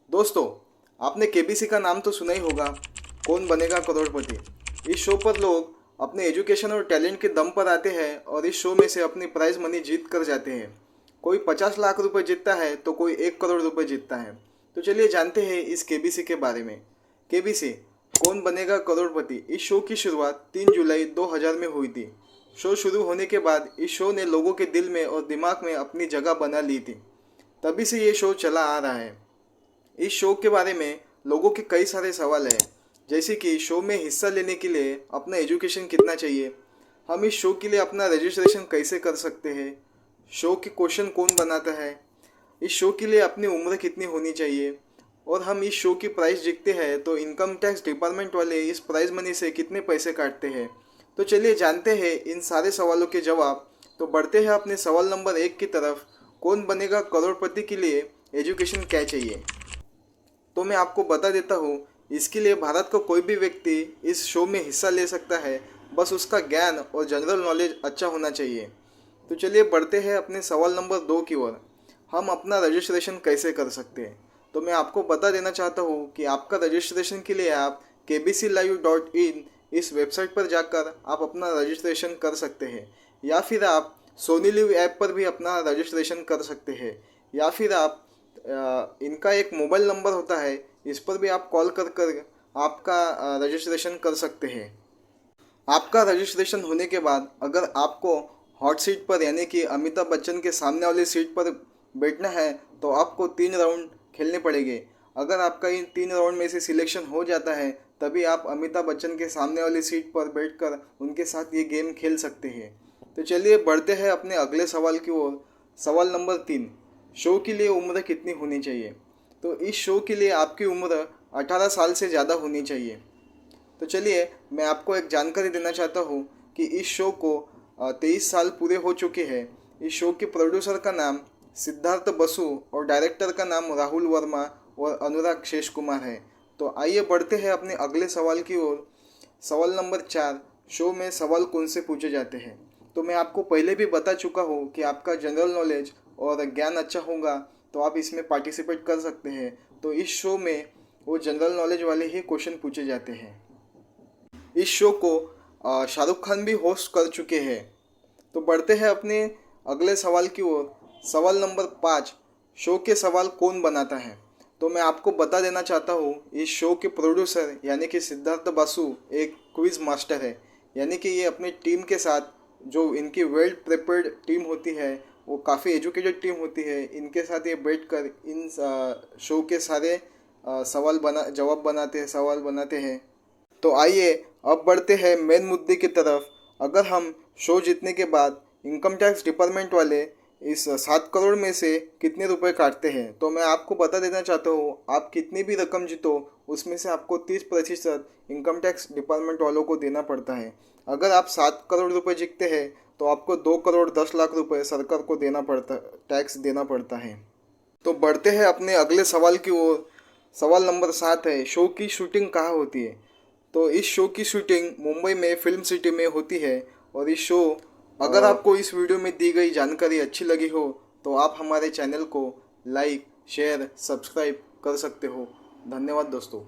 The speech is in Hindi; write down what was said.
दोस्तों, आपने केबीसी का नाम तो सुना ही होगा। कौन बनेगा करोड़पति। इस शो पर लोग अपने एजुकेशन और टैलेंट के दम पर आते हैं और इस शो में से अपनी प्राइज मनी जीत कर जाते हैं। कोई 50 लाख रुपए जीतता है तो कोई 1 करोड़ रुपए जीतता है। तो चलिए जानते हैं इस केबीसी के बारे में। केबीसी कौन बनेगा करोड़पति इस शो की शुरुआत 3 जुलाई 2000 में हुई थी। शो शुरू होने के बाद इस शो ने लोगों के दिल में और दिमाग में अपनी जगह बना ली थी। तभी से ये शो चला आ रहा है। इस शो के बारे में लोगों के कई सारे सवाल हैं, जैसे कि शो में हिस्सा लेने के लिए अपना एजुकेशन कितना चाहिए, हम इस शो के लिए अपना रजिस्ट्रेशन कैसे कर सकते हैं, शो के क्वेश्चन कौन बनाता है, इस शो के लिए अपनी उम्र कितनी होनी चाहिए, और हम इस शो की प्राइस जीतते हैं तो इनकम टैक्स डिपार्टमेंट वाले इस प्राइज मनी से कितने पैसे काटते हैं। तो चलिए जानते हैं इन सारे सवालों के जवाब। तो बढ़ते हैं अपने सवाल नंबर 1 की तरफ। कौन बनेगा करोड़पति के लिए एजुकेशन क्या चाहिए। तो मैं आपको बता देता हूँ, इसके लिए भारत का कोई भी व्यक्ति इस शो में हिस्सा ले सकता है, बस उसका ज्ञान और जनरल नॉलेज अच्छा होना चाहिए। तो चलिए बढ़ते हैं अपने सवाल नंबर 2 की ओर। हम अपना रजिस्ट्रेशन कैसे कर सकते हैं। तो मैं आपको बता देना चाहता हूँ कि आपका रजिस्ट्रेशन के लिए आप kbclive.in इस वेबसाइट पर जाकर आप अपना रजिस्ट्रेशन कर सकते हैं, या फिर आप सोनी लिव ऐप पर भी अपना रजिस्ट्रेशन कर सकते हैं, या फिर आप इनका एक मोबाइल नंबर होता है, इस पर भी आप कॉल कर कर आपका रजिस्ट्रेशन कर सकते हैं। आपका रजिस्ट्रेशन होने के बाद अगर आपको हॉट सीट पर यानी कि अमिताभ बच्चन के सामने वाली सीट पर बैठना है तो आपको 3 राउंड खेलने पड़ेंगे। अगर आपका इन 3 राउंड में से सिलेक्शन हो जाता है तभी आप अमिताभ बच्चन के सामने वाली सीट पर बैठकर उनके साथ ये गेम खेल सकते हैं। तो चलिए बढ़ते हैं अपने अगले सवाल की ओर। सवाल नंबर 3, शो के लिए उम्र कितनी होनी चाहिए। तो इस शो के लिए आपकी उम्र 18 साल से ज़्यादा होनी चाहिए। तो चलिए मैं आपको एक जानकारी देना चाहता हूँ कि इस शो को 23 साल पूरे हो चुके हैं। इस शो के प्रोड्यूसर का नाम सिद्धार्थ बसु और डायरेक्टर का नाम राहुल वर्मा और अनुराग शेष कुमार है। तो आइए बढ़ते हैं अपने अगले सवाल की ओर। सवाल नंबर 4, शो में सवाल कौन से पूछे जाते हैं। तो मैं आपको पहले भी बता चुका हूँ कि आपका जनरल नॉलेज और ज्ञान अच्छा होगा तो आप इसमें पार्टिसिपेट कर सकते हैं। तो इस शो में वो जनरल नॉलेज वाले ही क्वेश्चन पूछे जाते हैं। इस शो को शाहरुख खान भी होस्ट कर चुके हैं। तो बढ़ते हैं अपने अगले सवाल की ओर। सवाल नंबर 5, शो के सवाल कौन बनाता है। तो मैं आपको बता देना चाहता हूँ, इस शो के प्रोड्यूसर यानी कि सिद्धार्थ बासु एक क्विज मास्टर है। यानी कि ये अपनी टीम के साथ, जो इनकी वेल प्रिपेयर्ड टीम होती है, वो काफ़ी एजुकेटेड टीम होती है, इनके साथ ये बैठकर इन शो के सारे सवाल बनाते हैं। तो आइए अब बढ़ते हैं मेन मुद्दे की तरफ। अगर हम शो जीतने के बाद इनकम टैक्स डिपार्टमेंट वाले इस 7 करोड़ में से कितने रुपए काटते हैं, तो मैं आपको बता देना चाहता हूँ, आप कितनी भी रकम जीतो उसमें से आपको 30% इनकम टैक्स डिपार्टमेंट वालों को देना पड़ता है। अगर आप 7 करोड़ रुपए जीतते हैं तो आपको 2 करोड़ 10 लाख रुपए सरकार को टैक्स देना पड़ता है। तो बढ़ते हैं अपने अगले सवाल की ओर। सवाल नंबर 7 है, शो की शूटिंग कहाँ होती है। तो इस शो की शूटिंग मुंबई में फिल्म सिटी में होती है। और इस शो, अगर आपको इस वीडियो में दी गई जानकारी अच्छी लगी हो तो आप हमारे चैनल को लाइक, शेयर, सब्सक्राइब कर सकते हो। धन्यवाद दोस्तों।